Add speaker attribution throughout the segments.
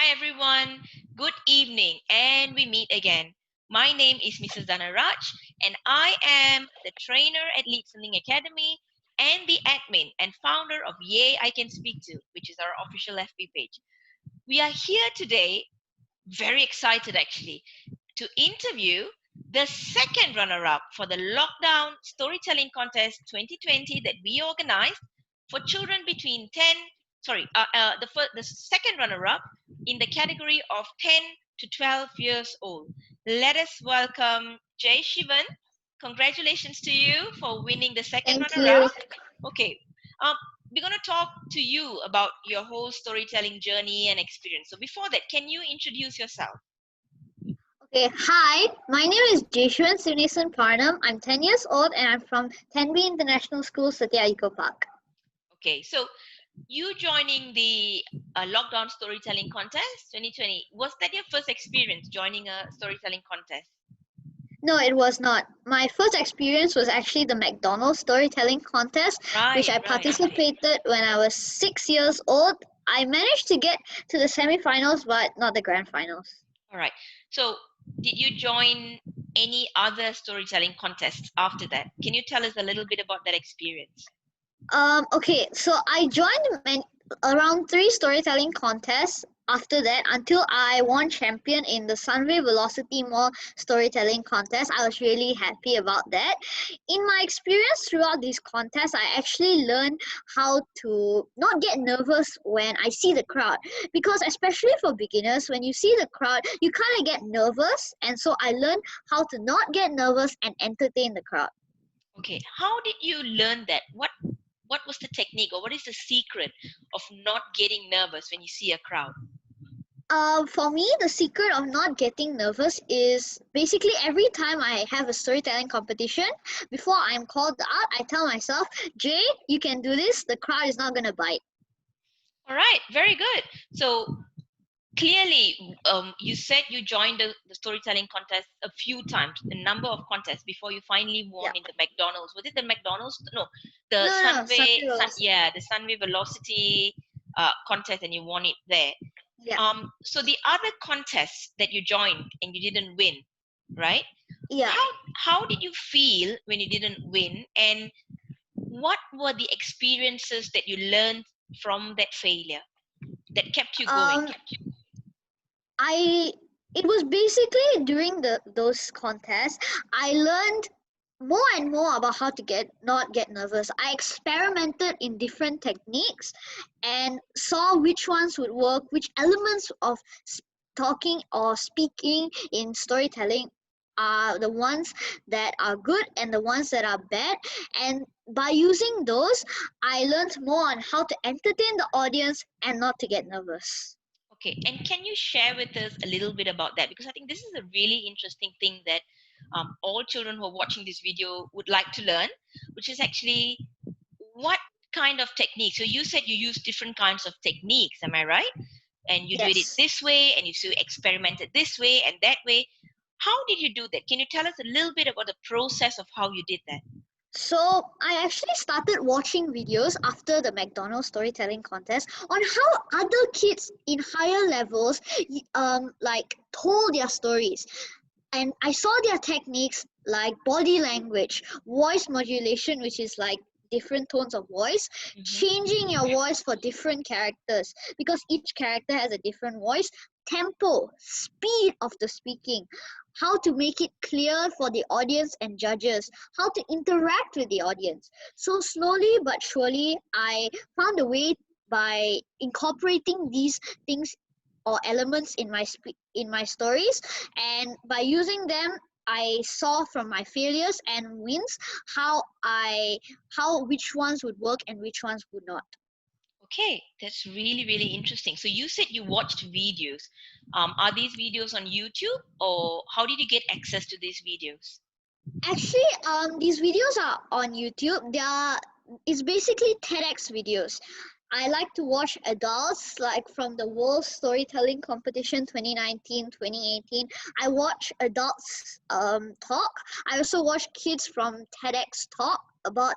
Speaker 1: Hi everyone, good evening, and we meet again. My name is Mrs. Dhanaraj, and I am the trainer at Leeds Learning Academy and the admin and founder of Yay I Can Speak To, which is our official FB page. We are here today, very excited actually, to interview the second runner-up for the Lockdown Storytelling Contest 2020 that we organized for children between 10, the second runner-up in the category of 10 to 12 years old. Let us welcome Jaishivan. Congratulations to you for winning the second
Speaker 2: Thank
Speaker 1: runner-up.
Speaker 2: you.
Speaker 1: Okay, um, we're going to talk to you about your whole storytelling journey and experience. So before that, can you introduce yourself?
Speaker 2: Okay, hi. My name is Jaishivan Parnam. I'm 10 years old and I'm from Tenby International School, Satya Eco Park.
Speaker 1: Okay, so you joining the Lockdown Storytelling Contest 2020, was that your first experience joining a storytelling contest?
Speaker 2: No, it was not. My first experience was actually the McDonald's storytelling contest, which
Speaker 1: Right,
Speaker 2: I
Speaker 1: right.
Speaker 2: participated when I was 6 years old. I managed to get to the semi-finals, but not the grand finals.
Speaker 1: All right. So, did you join any other storytelling contests after that? Can you tell us a little bit about that experience?
Speaker 2: Okay, so I joined around 3 storytelling contests after that until I won champion in the Sunway Velocity Mall storytelling contest. I was really happy about that. In my experience throughout these contests, I actually learned how to not get nervous when I see the crowd, because especially for beginners, when you see the crowd, you kind of get nervous, and so I learned how to not get nervous and entertain the crowd.
Speaker 1: Okay, how did you learn that? What was the technique, or what is the secret of not getting nervous when you see a crowd?
Speaker 2: For me, the secret of not getting nervous is basically every time I have a storytelling competition, before I'm called out, I tell myself, Jay, you can do this, the crowd is not going to bite.
Speaker 1: All right, very good. So clearly, you said you joined the storytelling contest a few times, a number of contests before you finally won
Speaker 2: Yeah.
Speaker 1: in the McDonald's. Was it the McDonald's? No, the
Speaker 2: No, no, Sunday Velocity.
Speaker 1: Yeah, the Sunway Velocity contest, and you won it there.
Speaker 2: Yeah.
Speaker 1: So the other contests that you joined and you didn't win, right?
Speaker 2: Yeah.
Speaker 1: How how did you feel when you didn't win, and what were the experiences that you learned from that failure that kept you going?
Speaker 2: Um, I it was basically during those contests I learned more and more about how to not get nervous. I experimented in different techniques and saw which ones would work, which elements of talking or speaking in storytelling are the ones that are good and the ones that are bad. And by using those, I learned more on how to entertain the audience and not to get nervous.
Speaker 1: Okay, and can you share with us a little bit about that? Because I think this is a really interesting thing that all children who are watching this video would like to learn, which is actually what kind of technique. So you said you use different kinds of techniques, am I right? And you did it
Speaker 2: Yes.
Speaker 1: this way, and you experimented this way and that way. How did you do that? Can you tell us a little bit about the process of how you did that?
Speaker 2: So I actually started watching videos after the McDonald's storytelling contest on how other kids in higher levels like told their stories. And I saw their techniques like body language, voice modulation, which is like different tones of voice,
Speaker 1: Hmm.
Speaker 2: changing your voice for different characters because each character has a different voice, tempo, speed of the speaking, how to make it clear for the audience and judges, how to interact with the audience. So slowly but surely, I found a way by incorporating these things or elements in my stories, and by using them I saw from my failures and wins how which ones would work and which ones would not.
Speaker 1: Okay, that's really, really interesting. So you said you watched videos. Are these videos on YouTube, or how did you get access to these videos?
Speaker 2: Actually, these videos are on YouTube. They are it's basically TEDx videos. I like to watch adults like from the World Storytelling Competition 2019, 2018. I watch adults talk. I also watch kids from TEDx talk about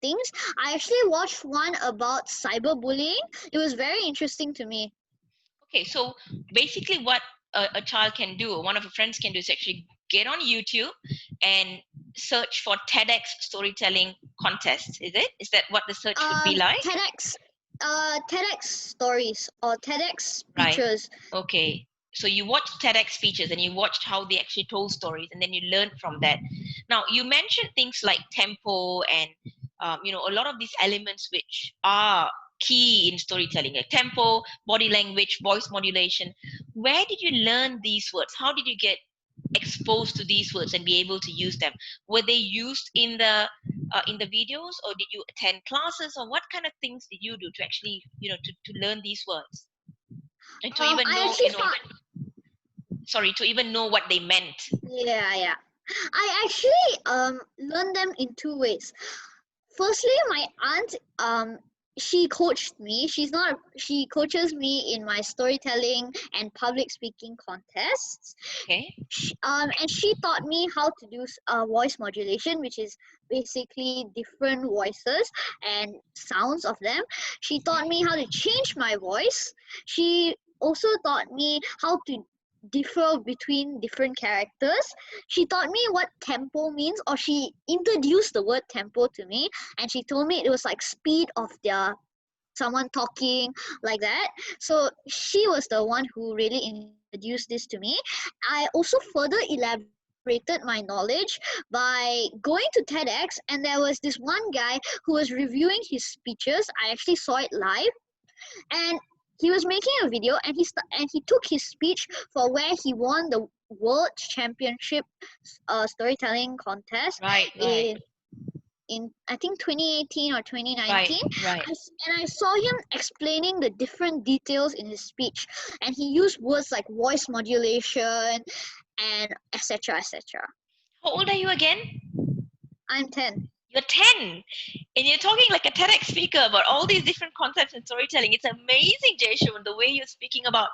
Speaker 2: things. I actually watched one about cyberbullying. It was very interesting to me.
Speaker 1: Okay, so basically, what a child can do, or one of your friends can do, is actually get on YouTube and search for TEDx storytelling contest. Is it? Is that what the search would be like?
Speaker 2: TEDx, TEDx stories or TEDx
Speaker 1: Right.
Speaker 2: speeches.
Speaker 1: Okay. So you watched TEDx speeches and you watched how they actually told stories, and then you learned from that. Now you mentioned things like tempo and a lot of these elements which are key in storytelling, like tempo, body language, voice modulation. Where did you learn these words? How did you get exposed to these words and be able to use them? Were they used in the videos, or did you attend classes, or what kind of things did you do to actually to learn these words and to even
Speaker 2: I
Speaker 1: know
Speaker 2: actually found,
Speaker 1: sorry, to even know what they meant?
Speaker 2: yeah. I actually learned them in two ways. Firstly, my aunt she coached me. She coaches me in my storytelling and public speaking contests.
Speaker 1: Okay.
Speaker 2: And she taught me how to do voice modulation, which is basically different voices and sounds of them. She taught me how to change my voice. She also taught me how to differ between different characters. She taught me what tempo means, or she introduced the word tempo to me, and she told me it was like speed of their someone talking, like that. So she was the one who really introduced this to me. I also further elaborated my knowledge by going to TEDx, and there was this one guy who was reviewing his speeches. I actually saw it live, and he was making a video, and he took his speech for where he won the world championship storytelling contest
Speaker 1: Right, right,
Speaker 2: in I think 2018 or 2019.
Speaker 1: right, right.
Speaker 2: And I saw him explaining the different details in his speech, and he used words like voice modulation and etc etc.
Speaker 1: How old are you again?
Speaker 2: I'm 10.
Speaker 1: You're 10, and you're talking like a TEDx speaker about all these different concepts in storytelling. It's amazing, Jaishivan, the way you're speaking about,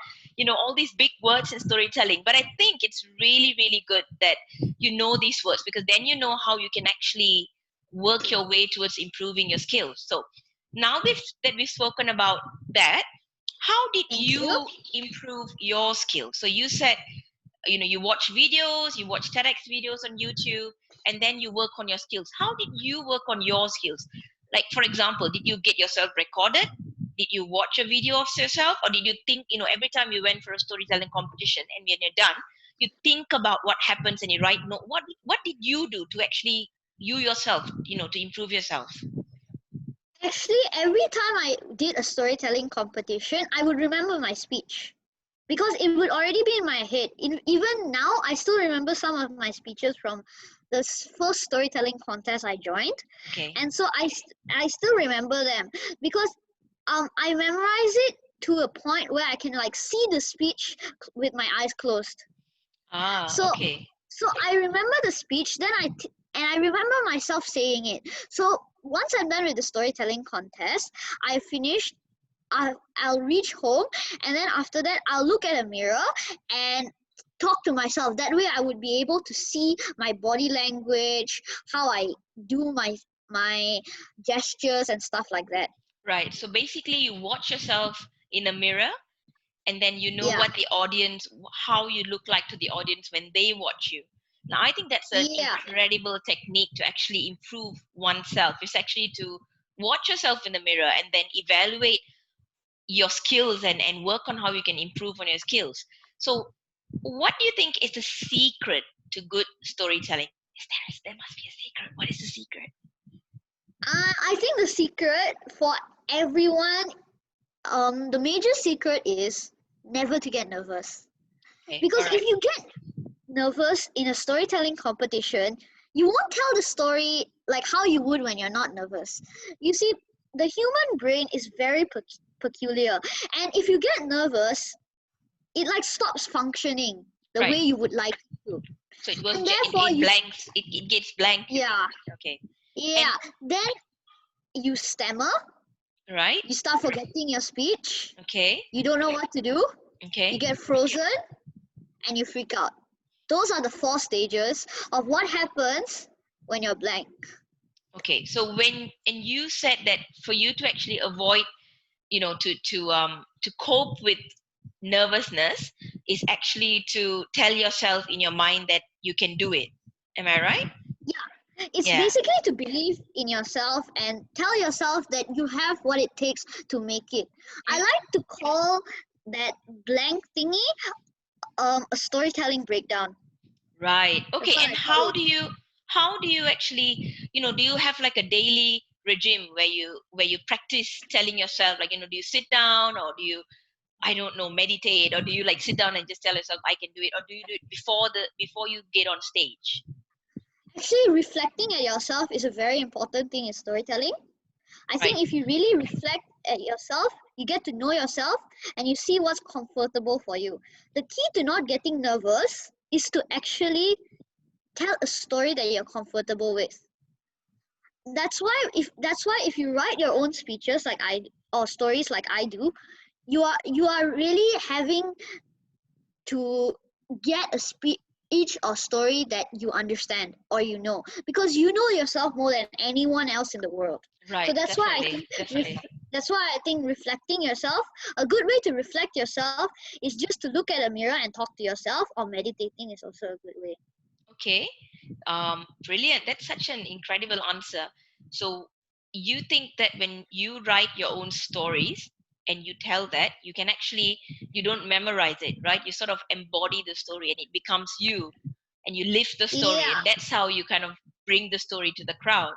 Speaker 1: all these big words in storytelling. But I think it's really, really good that you know these words, because then you know how you can actually work your way towards improving your skills. So now that we've spoken about that, how did
Speaker 2: Thank you.
Speaker 1: you improve your skills? So you said you watch videos, you watch TEDx videos on YouTube, and then you work on your skills. How did you work on your skills? Like, for example, did you get yourself recorded? Did you watch a video of yourself? Or did you think, every time you went for a storytelling competition and when you're done, you think about what happens and you write note? What did you do to actually you yourself, to improve yourself?
Speaker 2: Actually, every time I did a storytelling competition, I would remember my speech because it would already be in my head. Even now, I still remember some of my speeches from the first storytelling contest I joined,
Speaker 1: Okay.
Speaker 2: and so I still remember them because I memorize it to a point where I can like see the speech with my eyes closed.
Speaker 1: Ah,
Speaker 2: So
Speaker 1: okay.
Speaker 2: so I remember the speech, and I remember myself saying it. So once I'm done with the storytelling contest, I finished. I'll reach home, and then after that, I'll look at a mirror and talk to myself. That way, I would be able to see my body language, how I do my gestures and stuff like that.
Speaker 1: Right. So basically, you watch yourself in a mirror, and then you know
Speaker 2: Yeah,
Speaker 1: what the audience, how you look like to the audience when they watch you. Now I think that's an
Speaker 2: yeah.
Speaker 1: incredible technique to actually improve oneself. It's actually to watch yourself in the mirror and then evaluate your skills and work on how you can improve on your skills. So what do you think is the secret to good storytelling? There must be a secret. What is the secret?
Speaker 2: I think the secret for everyone, the major secret is never to get nervous.
Speaker 1: Okay, all
Speaker 2: Because if
Speaker 1: right.
Speaker 2: you get nervous in a storytelling competition, you won't tell the story like how you would when you're not nervous. You see, the human brain is very peculiar, and if you get nervous, it like stops functioning the
Speaker 1: Right.
Speaker 2: way you would like it to,
Speaker 1: So it goes
Speaker 2: and therefore
Speaker 1: it
Speaker 2: you,
Speaker 1: blanks, it gets blank, you mean.
Speaker 2: yeah,
Speaker 1: Okay. And
Speaker 2: yeah, then you stammer,
Speaker 1: right.
Speaker 2: you start forgetting your speech,
Speaker 1: Okay.
Speaker 2: you don't know what to do, you
Speaker 1: Okay.
Speaker 2: get frozen, and you freak out. Those are the 4 stages of what happens when you're blank.
Speaker 1: Okay. So and you said that for you to actually avoid, to cope with nervousness is actually to tell yourself in your mind that you can do it. Am I right?
Speaker 2: Yeah, it's
Speaker 1: Yeah.
Speaker 2: basically to believe in yourself and tell yourself that you have what it takes to make it. I
Speaker 1: Mm.
Speaker 2: like to call that blank thingy a storytelling breakdown.
Speaker 1: Right.
Speaker 2: That's
Speaker 1: Okay.
Speaker 2: what
Speaker 1: And
Speaker 2: I call it.
Speaker 1: how do you actually, do you have like a daily regime where you practice telling yourself, like, do you sit down, or do you, I don't know, meditate, or do you like sit down and just tell yourself I can do it, or do you do it before you get on stage?
Speaker 2: Actually, reflecting at yourself is a very important thing in storytelling. I
Speaker 1: Right.
Speaker 2: think if you really reflect at yourself, you get to know yourself and you see what's comfortable for you. The key to not getting nervous is to actually tell a story that you're comfortable with. That's why if you write your own speeches like I or stories like I do, you are really having to get a speech or story that you understand or you know, because you know yourself more than anyone else in the world. So
Speaker 1: Right. Definitely. Definitely.
Speaker 2: that's why I think reflecting yourself, a good way to reflect yourself is just to look at a mirror and talk to yourself, or meditating is also a good way.
Speaker 1: Okay. Brilliant. That's such an incredible answer. So you think that when you write your own stories and you tell that, you can actually, you don't memorize it, right? You sort of embody the story and it becomes you, and you live the story,
Speaker 2: Yeah,
Speaker 1: and that's how you kind of bring the story to the crowd.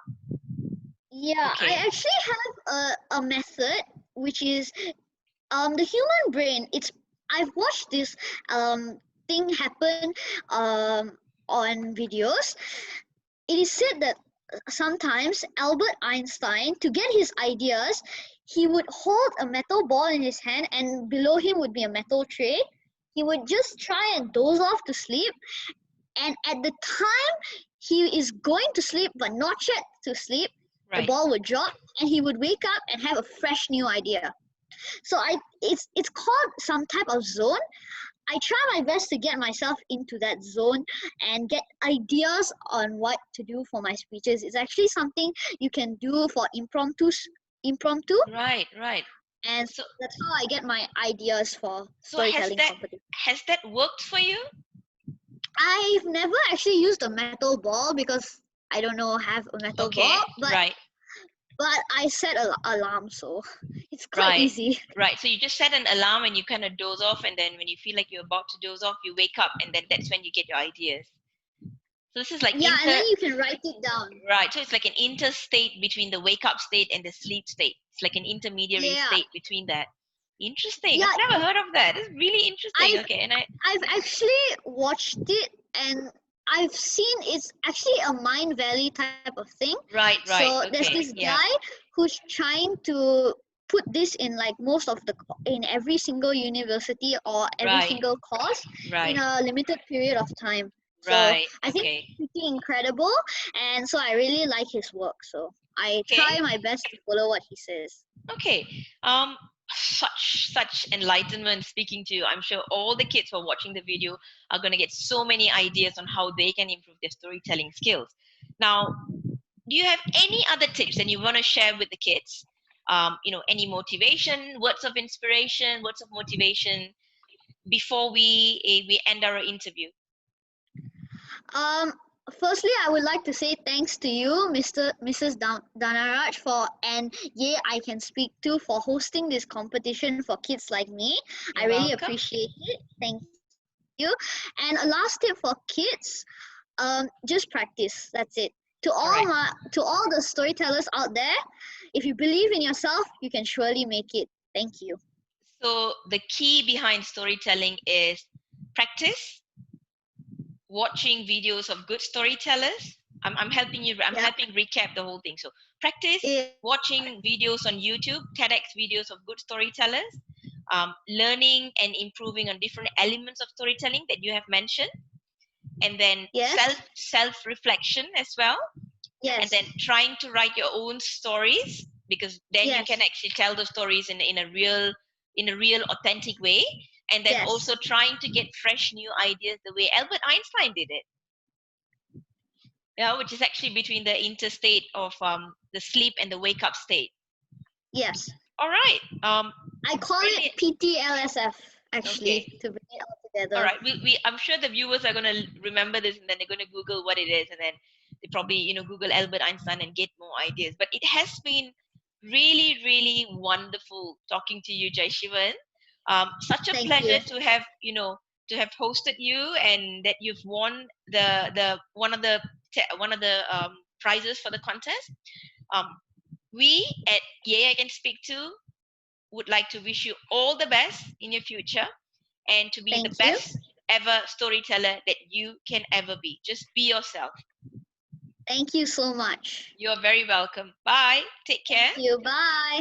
Speaker 2: yeah, I
Speaker 1: Okay.
Speaker 2: actually have a method which is the human brain. I've watched this thing happen on videos. It is said that sometimes Albert Einstein, to get his ideas, he would hold a metal ball in his hand and below him would be a metal tray. He would just try and doze off to sleep, and at the time he is going to sleep but not yet to sleep, the
Speaker 1: Right.
Speaker 2: ball would drop and he would wake up and have a fresh new idea. So it's called some type of zone. I try my best to get myself into that zone and get ideas on what to do for my speeches. It's actually something you can do for impromptu,
Speaker 1: Right. Right.
Speaker 2: and
Speaker 1: So
Speaker 2: that's how I get my ideas for
Speaker 1: so has
Speaker 2: storytelling
Speaker 1: that
Speaker 2: competition.
Speaker 1: has that worked for you?
Speaker 2: I've never actually used a metal ball because I don't know have a metal
Speaker 1: Okay.
Speaker 2: ball, but
Speaker 1: Right.
Speaker 2: I set a alarm, so it's quite
Speaker 1: Right.
Speaker 2: easy.
Speaker 1: Right. So you just set an alarm and you kind of doze off, and then when you feel like you're about to doze off, you wake up, and then that's when you get your ideas. So this is like
Speaker 2: Yeah, and then you can write it down.
Speaker 1: right. So it's like an interstate between the wake up state and the sleep state. It's like an intermediary
Speaker 2: Yeah,
Speaker 1: state between that. Interesting.
Speaker 2: yeah.
Speaker 1: I've never heard of that. It's really interesting.
Speaker 2: I've
Speaker 1: Okay. And I,
Speaker 2: I've actually watched it and I've seen it's actually a Mind Valley type of thing.
Speaker 1: right,
Speaker 2: So
Speaker 1: right.
Speaker 2: there's this
Speaker 1: Okay.
Speaker 2: guy
Speaker 1: Yeah.
Speaker 2: who's trying to put this in like in every single university or every
Speaker 1: Right,
Speaker 2: single course in
Speaker 1: right,
Speaker 2: a limited period of time. So
Speaker 1: right.
Speaker 2: I think
Speaker 1: Okay.
Speaker 2: it's pretty incredible, and so I really like his work. So I
Speaker 1: Okay.
Speaker 2: try my best to follow what he says.
Speaker 1: Okay. Such enlightenment speaking to you. I'm sure all the kids who are watching the video are going to get so many ideas on how they can improve their storytelling skills. Now, do you have any other tips that you want to share with the kids? Any motivation, words of inspiration, words of motivation before we end our interview.
Speaker 2: Um, Firstly, I would like to say thanks to you, Mrs. Danaraj, and yeah, I can speak to for hosting this competition for kids like me. I
Speaker 1: You're
Speaker 2: really
Speaker 1: welcome.
Speaker 2: appreciate it. Thank you. And a last tip for kids, just practice. That's it.
Speaker 1: All right.
Speaker 2: To all the storytellers out there, if you believe in yourself, you can surely make it. Thank you.
Speaker 1: So the key behind storytelling is practice, watching videos of good storytellers. I'm helping you. I'm
Speaker 2: Yeah.
Speaker 1: helping recap the whole thing. So practice,
Speaker 2: Yeah.
Speaker 1: watching videos on YouTube, TEDx videos of good storytellers, learning and improving on different elements of storytelling that you have mentioned, and then
Speaker 2: Yes.
Speaker 1: self reflection as well, and
Speaker 2: Yes.
Speaker 1: then trying to write your own stories, because then you can
Speaker 2: Yes.
Speaker 1: actually tell the stories in a real authentic way, and then
Speaker 2: Yes.
Speaker 1: also trying to get fresh new ideas the way Albert Einstein did it, yeah, which is actually between the interstate of the sleep and the wake up state.
Speaker 2: Yes.
Speaker 1: All right.
Speaker 2: I call it
Speaker 1: Brilliant.
Speaker 2: PTLSF. actually,
Speaker 1: Okay.
Speaker 2: to bring it all
Speaker 1: All
Speaker 2: together.
Speaker 1: right. I'm sure the viewers are gonna remember this, and then they're gonna Google what it is, and then they probably Google Albert Einstein and get more ideas. But it has been really, really wonderful talking to you, Jaishivan. Such a
Speaker 2: Thank
Speaker 1: pleasure
Speaker 2: you.
Speaker 1: to have hosted you, and that you've won the one of the prizes for the contest. Um, we at Yay I Can Speak To would like to wish you all the best in your future, and to be the
Speaker 2: Thank you.
Speaker 1: best ever storyteller that you can ever be. Just be yourself.
Speaker 2: Thank you so much.
Speaker 1: You're very welcome. Bye. Take
Speaker 2: Thank
Speaker 1: care.
Speaker 2: you. Bye.